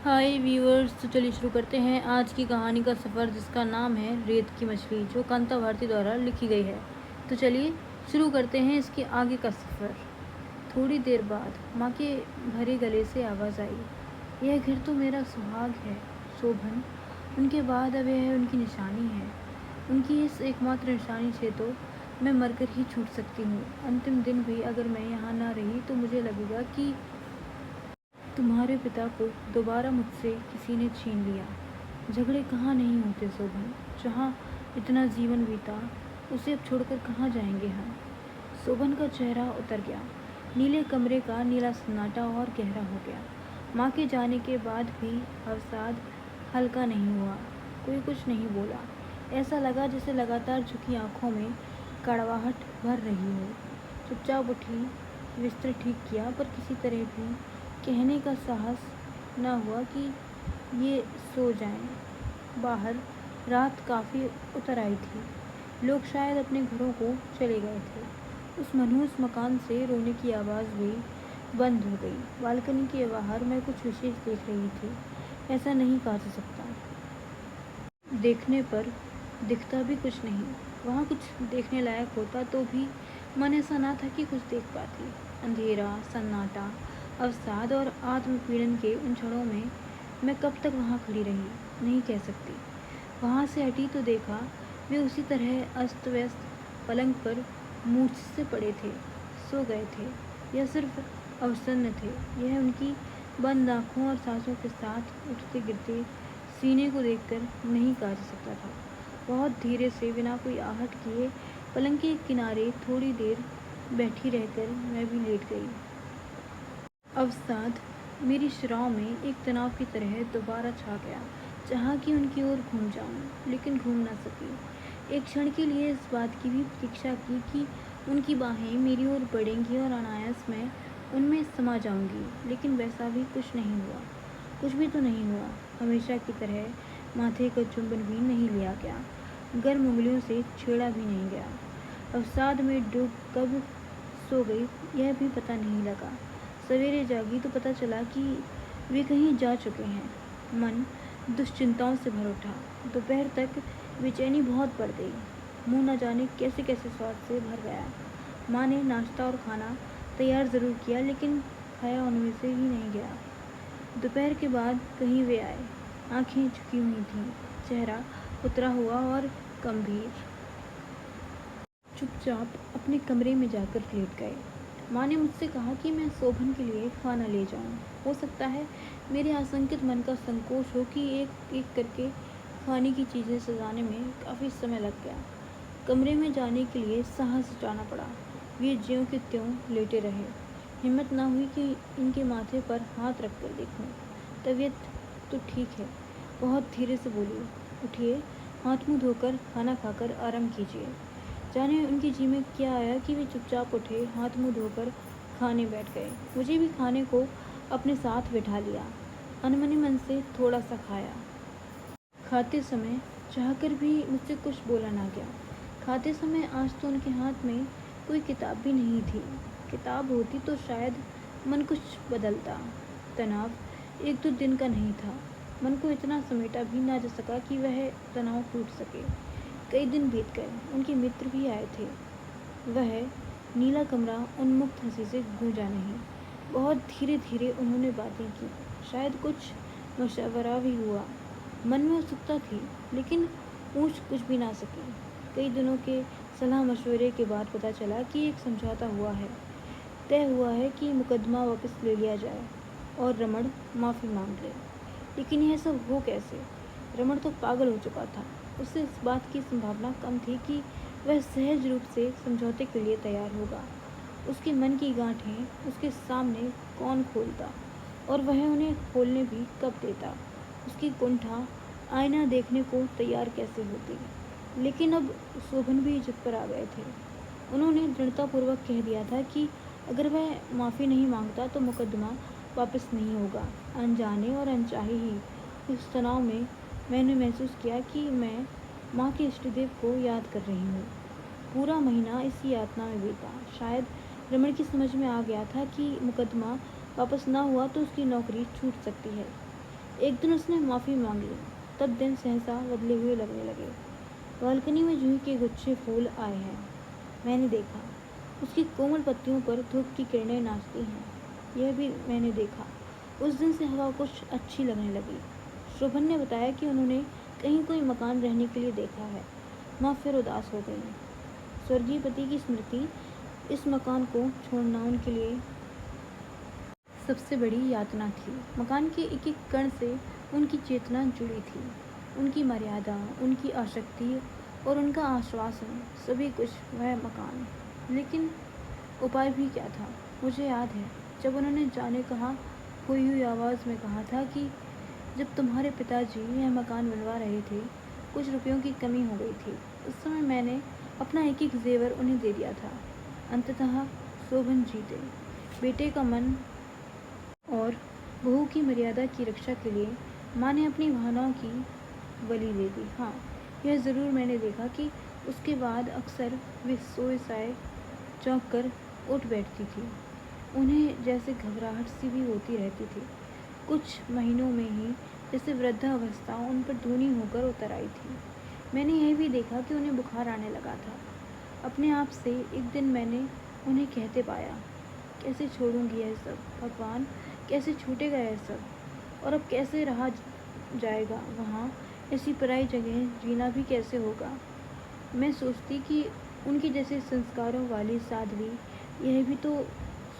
हाय viewers, तो चलिए शुरू करते हैं आज की कहानी का सफ़र जिसका नाम है रेत की मछली, जो कांता भारती द्वारा लिखी गई है। तो चलिए शुरू करते हैं इसके आगे का सफ़र। थोड़ी देर बाद माँ के भरे गले से आवाज़ आई, यह घर तो मेरा सुहाग है शोभन। उनके बाद अब यह उनकी निशानी है। उनकी इस एकमात्र निशानी से तो मैं मरकर ही छूट सकती हूँ। अंतिम दिन भी अगर मैं यहाँ ना रही तो मुझे लगेगा कि तुम्हारे पिता को दोबारा मुझसे किसी ने छीन लिया। झगड़े कहाँ नहीं होते शोभन, जहाँ इतना जीवन बीता उसे अब छोड़कर कहाँ जाएंगे हम। शोभन का चेहरा उतर गया। नीले कमरे का नीला सन्नाटा और गहरा हो गया। माँ के जाने के बाद भी अवसाद हल्का नहीं हुआ। कोई कुछ नहीं बोला। ऐसा लगा जैसे लगातार झुकी आंखों में कड़वाहट भर रही हो। चुपचाप उठी, बिस्तर ठीक किया, पर किसी तरह भी कहने का साहस न हुआ कि ये सो जाएं। बाहर रात काफ़ी उतर आई थी। लोग शायद अपने घरों को चले गए थे। उस मनहूस मकान से रोने की आवाज़ भी बंद हो गई। बालकनी के बाहर मैं कुछ विशेष देख रही थी। ऐसा नहीं कहा जा सकता, देखने पर दिखता भी कुछ नहीं। वहाँ कुछ देखने लायक होता तो भी मन ऐसा ना था कि कुछ देख पाती। अंधेरा, सन्नाटा, अवसाद और आत्मपीड़न के उन क्षणों में मैं कब तक वहाँ खड़ी रही नहीं कह सकती। वहाँ से हटी तो देखा वे उसी तरह अस्त व्यस्त पलंग पर मूर्छ से पड़े थे, सो गए थे या सिर्फ अवसन्न थे। यह उनकी बंद आँखों और सांसों के साथ उठते गिरते सीने को देखकर नहीं कहा जा सकता था। बहुत धीरे से बिना कोई आहट किए पलंग के किनारे थोड़ी देर बैठी रहकर मैं भी लेट गई। अवसाद मेरी शिराओं में एक तनाव की तरह दोबारा छा गया। चाहा कि उनकी ओर घूम जाऊं, लेकिन घूम ना सकी। एक क्षण के लिए इस बात की भी प्रतीक्षा की कि उनकी बाहें मेरी ओर बढ़ेंगी और अनायास मैं उनमें समा जाऊंगी, लेकिन वैसा भी कुछ नहीं हुआ। कुछ भी तो नहीं हुआ। हमेशा की तरह माथे का चुंबन भी नहीं लिया गया, गर्म उंगलियों से छेड़ा भी नहीं गया। अवसाद में डूब कब सो गई यह भी पता नहीं लगा। सवेरे जागी तो पता चला कि वे कहीं जा चुके हैं। मन दुश्चिंताओं से भर उठा। दोपहर तक बेचैनी बहुत बढ़ गई। मुंह न जाने कैसे कैसे स्वाद से भर गया। माँ ने नाश्ता और खाना तैयार ज़रूर किया, लेकिन खाया उनमें से ही नहीं गया। दोपहर के बाद कहीं वे आए। आंखें झुकी हुई थीं, चेहरा उतरा हुआ और गंभीर। चुपचाप अपने कमरे में जाकर लेट गए। माँ ने मुझसे कहा कि मैं शोभन के लिए खाना ले जाऊं। हो सकता है मेरे आशंकित मन का संकोच हो कि एक एक करके खाने की चीज़ें सजाने में काफ़ी समय लग गया। कमरे में जाने के लिए साहस जुटाना पड़ा। वे ज्यों के त्यों लेटे रहे। हिम्मत ना हुई कि इनके माथे पर हाथ रख कर देखूं। तबीयत तो ठीक है, बहुत धीरे से बोली, उठिए, हाथ मुँह धोकर खाना खाकर आराम कीजिए। जाने उनकी जी में क्या आया कि वे चुपचाप उठे, हाथ मुँह धोकर खाने बैठ गए। मुझे भी खाने को अपने साथ बिठा लिया। अनमने मन से थोड़ा सा खाया। खाते समय चाहकर भी मुझसे कुछ बोला ना गया। खाते समय आज तो उनके हाथ में कोई किताब भी नहीं थी। किताब होती तो शायद मन कुछ बदलता। तनाव एक दो दिन का नहीं था। मन को इतना समेटा भी ना जा सका कि वह तनाव टूट सके। कई दिन बीत गए। उनके मित्र भी आए थे। वह नीला कमरा उन्मुक्त हंसी से गूंजा नहीं। बहुत धीरे धीरे उन्होंने बातें की। शायद कुछ मशवरा भी हुआ। मन में उत्सुकता थी, लेकिन पूछ कुछ भी ना सकी। कई दिनों के सलाह मशवरे के बाद पता चला कि एक समझौता हुआ है। तय हुआ है कि मुकदमा वापस ले लिया जाए और रमण माफ़ी मांग ले। लेकिन यह सब हो कैसे? रमण तो पागल हो चुका था। उससे इस बात की संभावना कम थी कि वह सहज रूप से समझौते के लिए तैयार होगा। उसके मन की गांठें उसके सामने कौन खोलता, और वह उन्हें खोलने भी कब देता? उसकी कुंठा आईना देखने को तैयार कैसे होती? लेकिन अब शोभन भी जिद पर आ गए थे। उन्होंने दृढ़तापूर्वक कह दिया था कि अगर वह माफ़ी नहीं मांगता तो मुकदमा वापस नहीं होगा। अनजाने और अनचाहे ही उस तनाव में मैंने महसूस किया कि मैं माँ के इष्टदेव को याद कर रही हूँ। पूरा महीना इसी यातना में बीता। शायद रमण की समझ में आ गया था कि मुकदमा वापस ना हुआ तो उसकी नौकरी छूट सकती है। एक दिन उसने माफ़ी मांग ली, तब दिन सहसा बदले हुए लगने लगे। बालकनी में जूही के गुच्छे फूल आए हैं। मैंने देखा, उसकी कोमल पत्तियों पर धूप की किरणें नाचती हैं। यह भी मैंने देखा, उस दिन से हवा कुछ अच्छी लगने लगी। शोभन ने बताया कि उन्होंने कहीं कोई मकान रहने के लिए देखा है। माँ फिर उदास हो गई। स्वर्गीय पति की स्मृति, इस मकान को छोड़ना उनके लिए सबसे बड़ी यातना थी। मकान के एक एक कण से उनकी चेतना जुड़ी थी, उनकी मर्यादा, उनकी आसक्ति और उनका आश्वासन, सभी कुछ वह मकान। लेकिन उपाय भी क्या था? मुझे याद है जब उन्होंने जाने कहाँ खोई हुई आवाज़ में कहा था कि जब तुम्हारे पिताजी यह मकान बनवा रहे थे, कुछ रुपयों की कमी हो गई थी। उस समय मैंने अपना एक एक जेवर उन्हें दे दिया था। अंततः शोभन जीते। बेटे का मन और बहू की मर्यादा की रक्षा के लिए माँ ने अपनी भावनाओं की बलि दे दी। हाँ, यह ज़रूर मैंने देखा कि उसके बाद अक्सर वे सोए साए चौंक कर उठ बैठती थी। उन्हें जैसे घबराहट सी भी होती रहती थी। कुछ महीनों में ही जैसे वृद्धावस्था उन पर धूनी होकर उतर आई थी। मैंने यह भी देखा कि उन्हें बुखार आने लगा था। अपने आप से एक दिन मैंने उन्हें कहते पाया, कैसे छोड़ूंगी यह सब भगवान, कैसे छूटेगा यह सब, और अब कैसे रहा जाएगा वहाँ, ऐसी पराई जगह जीना भी कैसे होगा। मैं सोचती कि उनके जैसे संस्कारों वाली साध्वी यह भी तो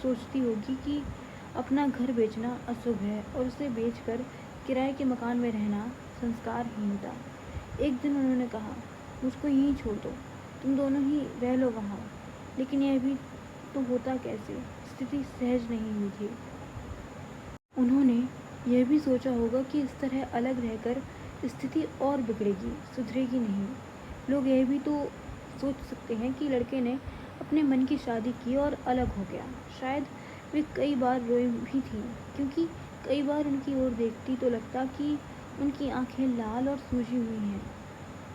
सोचती होगी कि अपना घर बेचना अशुभ है और उसे बेचकर किराए के मकान में रहना संस्कारहीनता। एक दिन उन्होंने कहा, मुझको यहीं छोड़ दो, तुम दोनों ही रह लो वहाँ। लेकिन यह भी तो होता कैसे, स्थिति सहज नहीं हुई थी। उन्होंने यह भी सोचा होगा कि इस तरह अलग रहकर स्थिति और बिगड़ेगी, सुधरेगी नहीं। लोग यह भी तो सोच सकते हैं कि लड़के ने अपने मन की शादी की और अलग हो गया। शायद वे कई बार रोई भी थीं, क्योंकि कई बार उनकी ओर देखती तो लगता कि उनकी आंखें लाल और सूजी हुई हैं।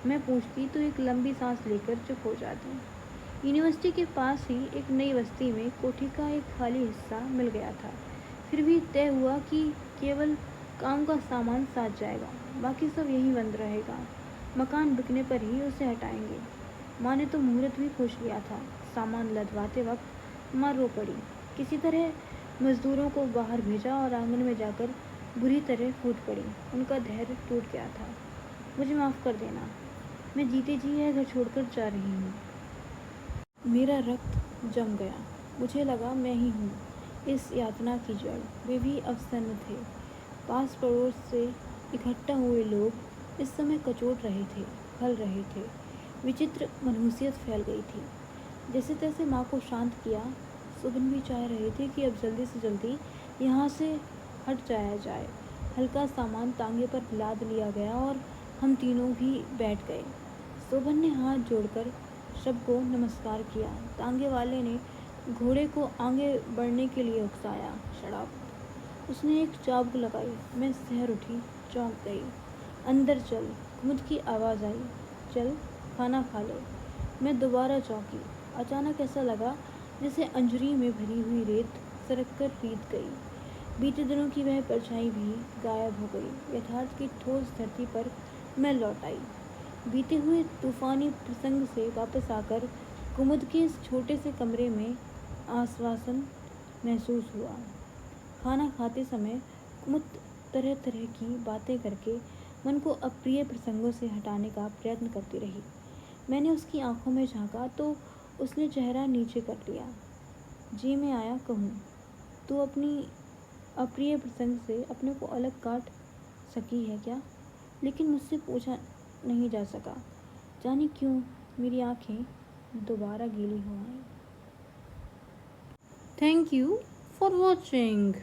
मैं पूछती तो एक लंबी सांस लेकर चुप हो जाती। यूनिवर्सिटी के पास ही एक नई बस्ती में कोठी का एक खाली हिस्सा मिल गया था। फिर भी तय हुआ कि केवल काम का सामान साथ जाएगा, बाकी सब यहीं बंद रहेगा। मकान बिकने पर ही उसे हटाएंगे। माँ ने तो मुहूर्त भी पूछ लिया था। सामान लदवाते वक्त माँ रो पड़ी। किसी तरह मजदूरों को बाहर भेजा और आंगन में जाकर बुरी तरह फूट पड़ी। उनका धैर्य टूट गया था। मुझे माफ़ कर देना, मैं जीते जी यह घर छोड़कर जा रही हूँ। मेरा रक्त जम गया। मुझे लगा मैं ही हूँ इस यातना की जड़। वे भी अवसन्न थे। पास पड़ोस से इकट्ठा हुए लोग इस समय कचोट रहे थे, खल रहे थे। विचित्र मनहूसियत फैल गई थी। जैसे तैसे माँ को शांत किया। सुबन भी चाह रहे थे कि अब जल्दी से जल्दी यहाँ से हट जाया जाए। हल्का सामान तांगे पर लाद लिया गया और हम तीनों भी बैठ गए। शोभन ने हाथ जोड़कर सबको नमस्कार किया। तांगे वाले ने घोड़े को आगे बढ़ने के लिए उकसाया। शराब। उसने एक चाबुक लगाई। मैं सहर उठी, चौंक गई। अंदर चल, कुमुद की आवाज़ आई। चल, खाना खा ले। मैं दोबारा चौंकी। अचानक ऐसा लगा जैसे अंजरी में भरी हुई रेत सरक कर रीत गई। बीते दिनों की वह परछाई भी गायब हो गई। यथार्थ की ठोस धरती पर मैं लौट आई। बीते हुए तूफानी प्रसंग से वापस आकर कुमुद के इस छोटे से कमरे में आश्वासन महसूस हुआ। खाना खाते समय कुमुद तरह तरह की बातें करके मन को अप्रिय प्रसंगों से हटाने का प्रयत्न करती रही। मैंने उसकी आंखों में झांका तो उसने चेहरा नीचे कर लिया। जी में आया कहूँ, तू अपनी अप्रिय प्रसंग से अपने को अलग काट सकी है क्या? लेकिन मुझसे पूछा नहीं जा सका। जाने क्यों मेरी आंखें दोबारा गीली हो आईं। Thank you for watching.